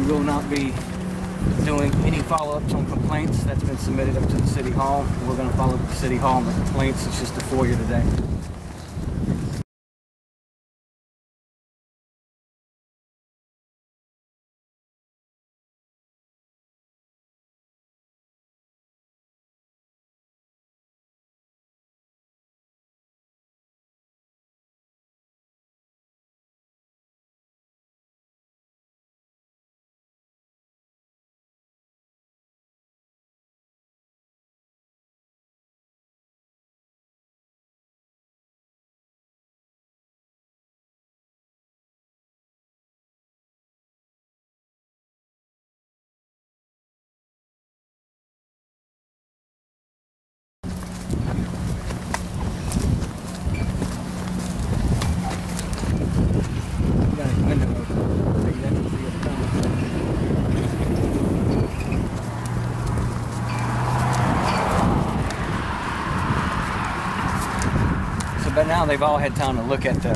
will not be doing any follow-ups on complaints that's been submitted up to the City Hall. We're going to follow up with the City Hall on the complaints. It's just a FOIA today. But now they've all had time to look at the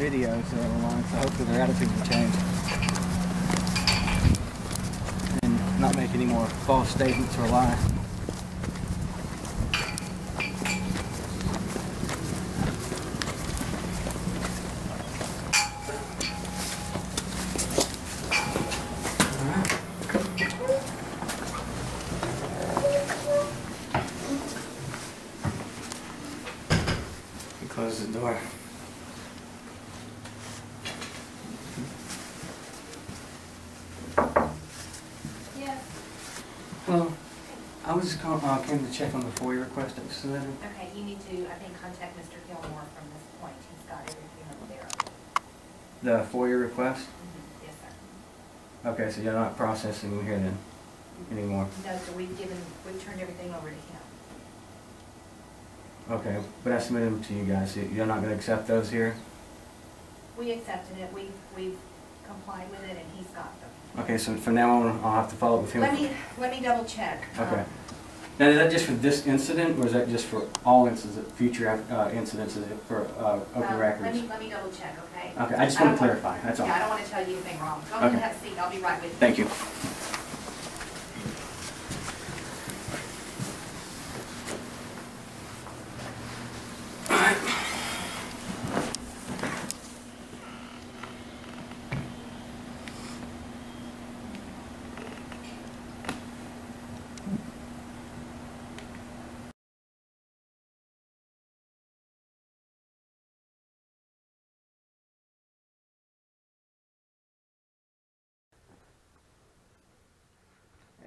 videos that are online, so hopefully their attitudes will change and not make any more false statements or lie. Close the door. Yes. Well, I was just came to check on the FOIA request that was submitted. Okay, you need to, I think, contact Mr. Gilmore from this point. He's got everything over there. The FOIA request? Mm-hmm. Yes, sir. Okay, so you're not processing here then anymore? No, so we've turned everything over to him. Okay, but I submitted them to you guys. So you're not going to accept those here? We accepted it. We've complied with it, and he's got them. Okay, so from now on, I'll have to follow up with him. Let me double check. Okay. Now, is that just for this incident, or is that just for all incidents, future incidents for open records? Let me double check, okay? Okay, I just want to clarify. That's all. Yeah, I don't want to tell you anything wrong. Go ahead and have a seat. I'll be right with you. Thank you.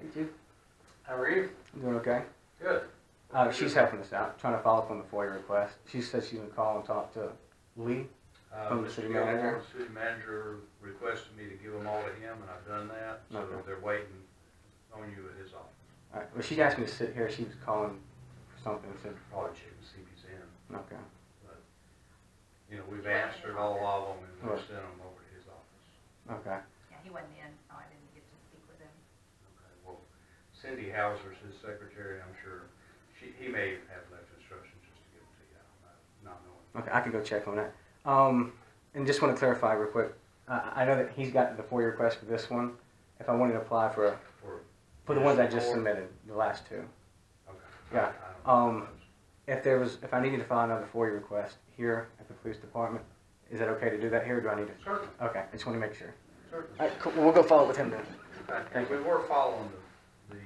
Hey, Jude. How are you? You doing okay? Good. She's helping us out, trying to follow up on the FOIA request. She said she's going to call and talk to Lee from the city manager. The city manager requested me to give them all to him, and I've done that. So Okay. they're waiting on you at his office. All right. Well, she asked me to sit here. She was calling for something. Said, Probably check and see if he's in. okay. But, you know, we've answered all of them, and we've Right. sent them over to his office. Okay. Yeah, he wasn't in, so I didn't get to speak with him. Okay. Well, Cindy Hauser's his secretary. I'm sure he may have left instructions just to give them to you. Not knowing. Okay, I can go check on that. And just want to clarify real quick. I know that he's got the FOIA request for this one. If I wanted to apply for the ones I just submitted, the last two. Okay. Yeah. I don't know. If I needed to file another FOIA request here at the police department, is that okay to do that here, or do I need to? Certainly. Okay, I just want to make sure. Certainly. All right, cool. We'll go follow up with him then. Thank you. We were following the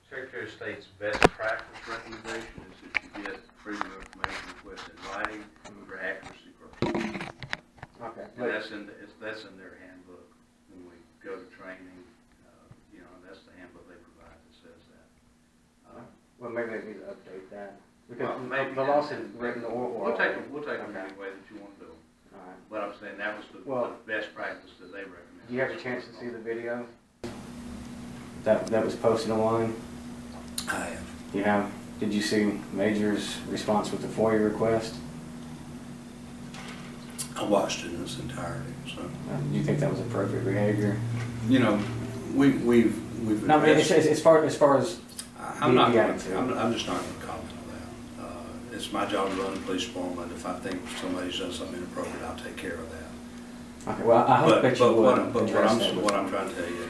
Secretary of State's best practice recommendation is that you get freedom of information request in writing for accuracy purposes. Okay. And that's in their handbook when we go to training. You know, that's the handbook they provide that says that. Well, maybe they need to update that because Well, maybe the law says written or oral. We'll take them Okay. any way that you want to do them. All right. But I'm saying that was the best practice that they recommend. Do you have a chance to see the video that was posted online? I have. You have. Did you see Major's response with the FOIA request? I watched it in its entirety. So, Do you think that was appropriate behavior? you know, we've. No, I mean, as far as I'm not. the I'm attitude. just not going to comment on that. It's my job to run the police department. If I think somebody's done something inappropriate, I'll take care of that. Okay, well, I hope that you would But address that with what me. I'm trying to tell you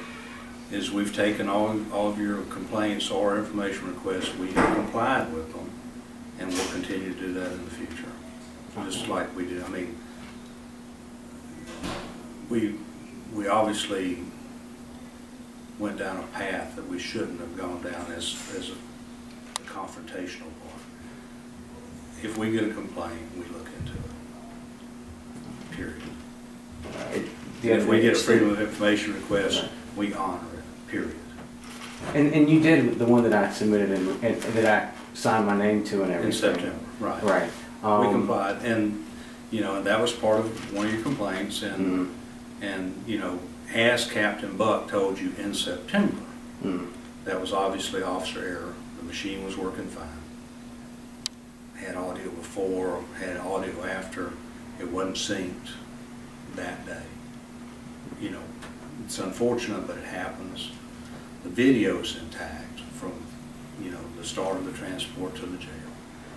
is we've taken all of your complaints or information requests, we have complied with them, and we'll continue to do that in the future, just like we did. I mean, we obviously went down a path that we shouldn't have gone down as a confrontational part. If we get a complaint, we look into it, period. If we get a freedom of information request, we honor it, period. And you did the one that I submitted and that I signed my name to and everything. In September, right. Right. We complied, and, you know, and that was part of one of your complaints, and, and, you know, as Captain Buck told you in September, that was obviously officer error. The machine was working fine. Had audio before, had audio after. It wasn't synced that day. You know, it's unfortunate, but it happens. The video's intact from, you know, the start of the transport to the jail.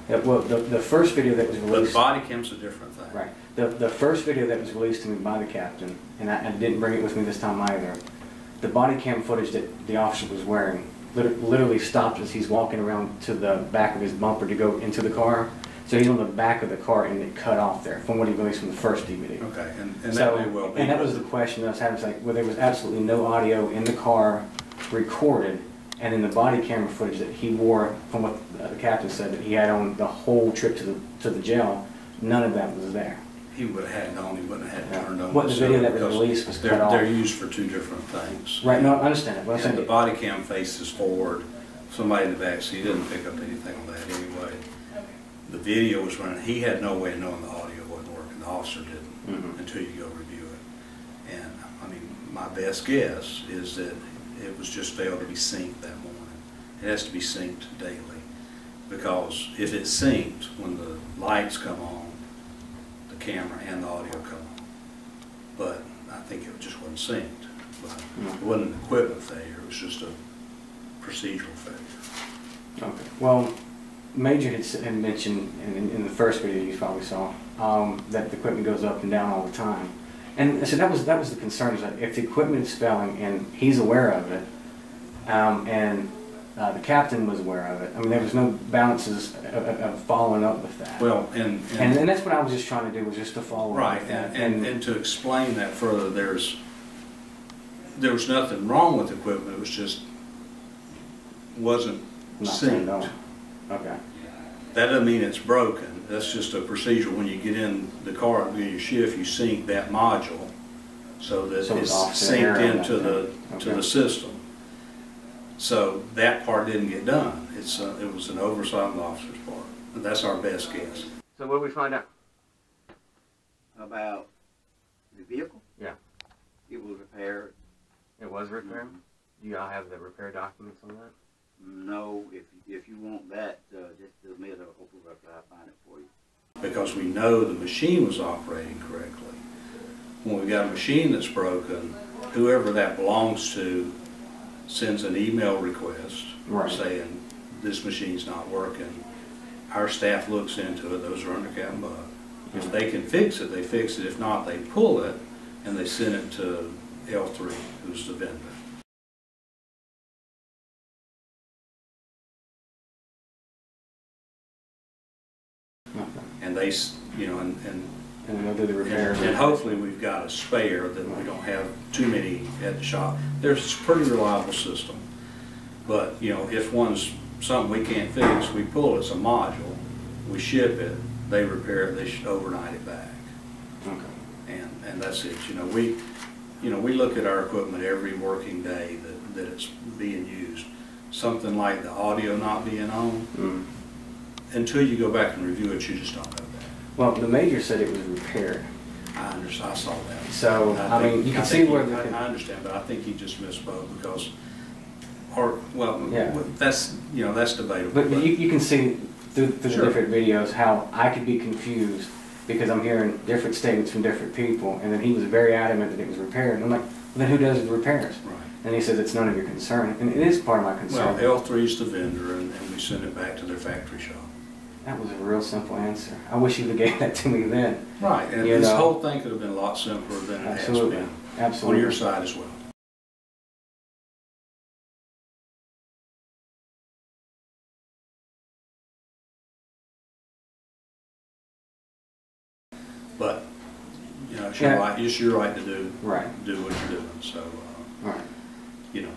Yeah, well, the first video that was But released... the body cam's a different thing. Right. The first video that was released to me by the captain, and I didn't bring it with me this time either, the body cam footage that the officer was wearing literally stopped as he's walking around to the back of his bumper to go into the car. So he's on the back of the car and it cut off there from what he released from the first DVD. Okay, and So, that may well be. and that was the question that I was having, like, well, there was absolutely no audio in the car recorded, and in the body camera footage that he wore, from what the captain said, that he had on the whole trip to the jail, none of that was there. He would have had it on, he wouldn't have had it turned on. What the video that was because released was cut off. They're used for two different things. Right, no, I understand it. What I'm And the saying, body cam faces forward, somebody in the back seat didn't pick up anything on that anyway. The video was running, he had no way of knowing the audio wasn't working, the officer didn't, until you go review it. And, I mean, my best guess is that it was just failed to be synced that morning. It has to be synced daily, because if it's synced, when the lights come on, the camera and the audio come on. But I think it just wasn't synced. But it wasn't an equipment failure, it was just a procedural failure. okay. Well, Major had mentioned in the first video you probably saw that the equipment goes up and down all the time. And so that was the concern, is that if the equipment is failing and he's aware of it, and the captain was aware of it, I mean, there was no balances of following up with that. Well, and that's what I was just trying to do, was just to follow up right, with that. and to explain that further, there was nothing wrong with the equipment, it was just wasn't Not turned synced. on. Okay. That doesn't mean it's broken. That's just a procedure. When you get in the car to do your shift, you sync that module so that So it's it's off the air synced and into that to thing. the system. So that part didn't get done. It was an oversight on the officer's part. And that's our best guess. So what did we find out? About the vehicle? Yeah. It was repaired. It was repaired? Do y'all have the repair documents on that? No, if you want that, just submit a open record, I'll find it for you. Because we know the machine was operating correctly. When we got a machine that's broken, whoever that belongs to sends an email request saying this machine's not working. Our staff looks into it, those are under Captain Buck. If they can fix it, they fix it. If not, they pull it and they send it to L3, who's the vendor. And they, you know, and they'll do the repairs. and hopefully we've got a spare that we don't have too many at the shop. There's a pretty reliable system. But, you know, if one's something we can't fix, we pull it, it's a module, we ship it, they repair it, they should overnight it back. Okay. And that's it. We look at our equipment every working day that it's being used. Something like the audio not being on, until you go back and review it, you just don't know that. Well, the major said it was repaired. I understand, I saw that. So, I mean, you can see where the... I understand, but I think he just misspoke because, Yeah. that's debatable. But you can see through the Sure. different videos how I could be confused because I'm hearing different statements from different people, and then he was very adamant that it was repaired. And I'm like, well, then who does the repairs? Right. And he says it's none of your concern, and it is part of my concern. Well, L3 is the vendor, and we send it back to their factory shop. That was a real simple answer. I wish you'd have gave that to me then. Right, and You this know. whole thing could have been a lot simpler than it has Absolutely. been. Absolutely. On your side as well. But, you know, it's your Yeah. right, it's your right to do Right. what you're doing. So, Right. you know,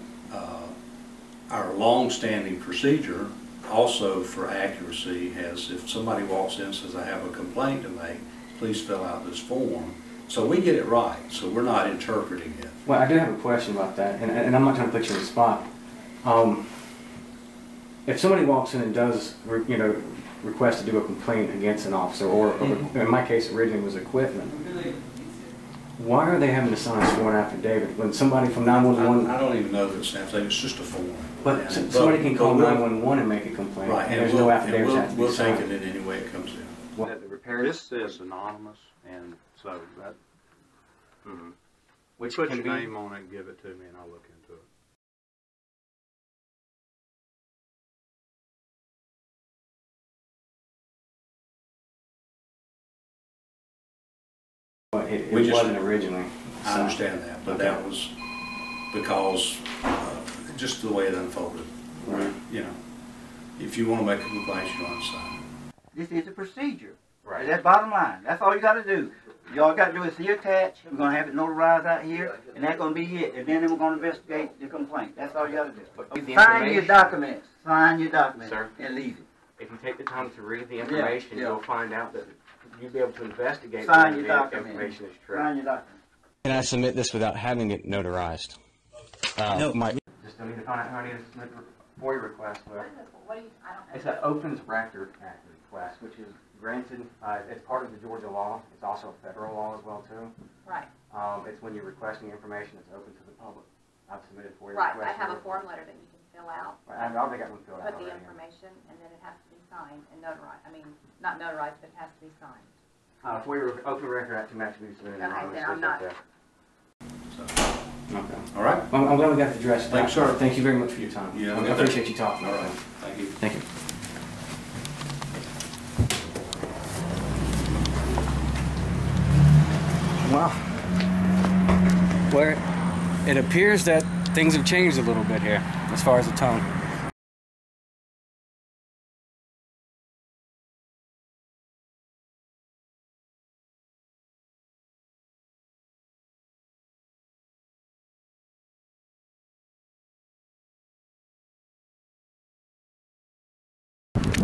our long-standing procedure also for accuracy has, if somebody walks in and says, I have a complaint to make, please fill out this form. So we get it right, so we're not interpreting it. Well, I do have a question about that, and I'm not trying to put you on the spot. If somebody walks in and does, you know, request to do a complaint against an officer, or in my case originally was equipment, why are they having to sign a sworn affidavit when somebody from 911... I don't even know that it's an affidavit, it's just a form. But somebody can call 911 and make a complaint, Right, and there's no affidavit and that has to be we'll take signed. it in any way it comes in. Well, That the repair, this says anonymous, and so that, which put can your be... name on it and give it to me and I'll look into it. It We just- wasn't originally. I so- understand that, but Okay. that was because just the way it unfolded. Right. You know, if you want to make a complaint, you don't sign This is a procedure. Right. That's bottom line. That's all you got to do. Y'all got to do is see attached. We're going to have it notarized out here, and that's going to be it. And then we're going to investigate the complaint. That's all you got to do. The Sign your information. documents. Sign your documents. Sir. And leave it. If you take the time to read the information, yeah. you'll find out that you'll be able to investigate Sign whether your the document. information is true. Sign your documents. Can I submit this without having it notarized? No. Just don't need to find out who I need to submit a FOIA request with. What do you, I don't know. It's an Opens Record Act request, which is granted, it's part of the Georgia law. It's also a federal law as well, too. Right, It's when you're requesting information that's open to the public. I've submitted FOIA right, requests. I have a form letter that you can fill out, I've already got one filled out put the already. information, and then it has to be signed and notarized. I mean, not notarized, but it has to be signed. FOIA Open Record Act to match me submitted. Okay, then I'm not- it. Okay. All right? Well, I'm glad we got to address that. Thanks, sir. Thank you very much for your time. Yeah, I okay. appreciate you talking. All right. Thank you. Thank you. Well, it appears that things have changed a little bit here as far as the tone.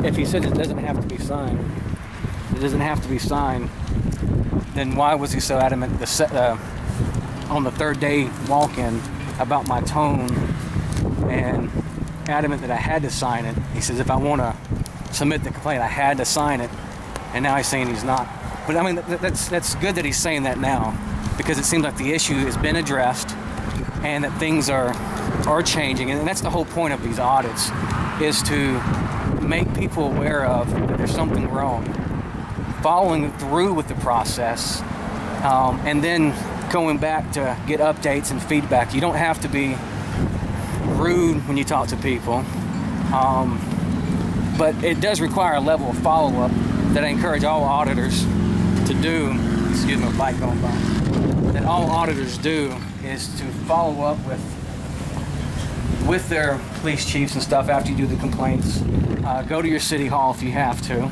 If he said it doesn't have to be signed, then why was he so adamant on the third day walk-in about my tone and adamant that I had to sign it? He says if I want to submit the complaint, I had to sign it, and now he's saying he's not. But I mean, that's good that he's saying that now, because it seems like the issue has been addressed and that things are changing, and that's the whole point of these audits, is to make people aware of that there's something wrong, following through with the process, and then going back to get updates and feedback. You don't have to be rude when you talk to people, but it does require a level of follow-up that I encourage all auditors to do. Excuse me, bike going by. That all auditors do is to follow up with their police chiefs and stuff after you do the complaints. Go to your city hall if you have to,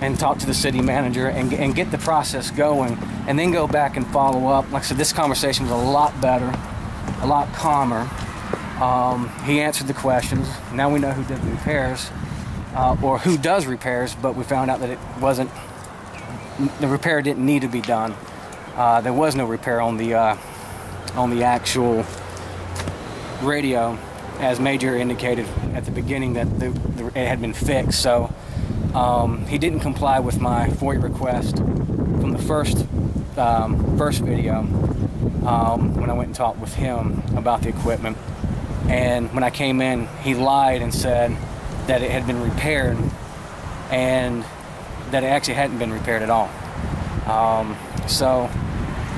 and talk to the city manager and get the process going, and then go back and follow up. Like I said, this conversation was a lot better, a lot calmer. He answered the questions. Now we know who did the repairs, or who does repairs, but we found out that the repair didn't need to be done. There was no repair on the actual radio, as Major indicated at the beginning, that it had been fixed. So he didn't comply with my FOIA request from the first video when I went and talked with him about the equipment. And when I came in, he lied and said that it had been repaired, and that it actually hadn't been repaired at all. So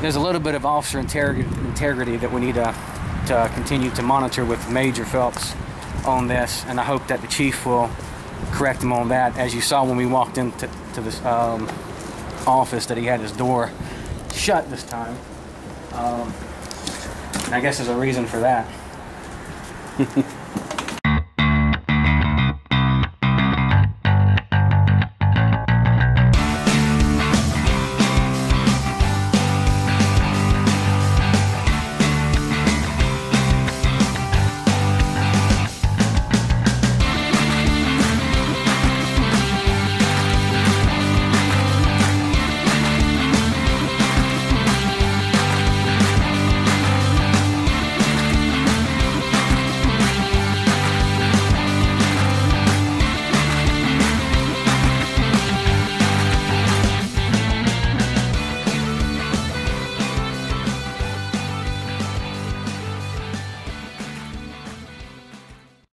there's a little bit of officer integrity that we need to continue to monitor with Major Phelps on this, and I hope that the chief will correct him on that. As you saw when we walked into this office, that he had his door shut this time. And I guess there's a reason for that.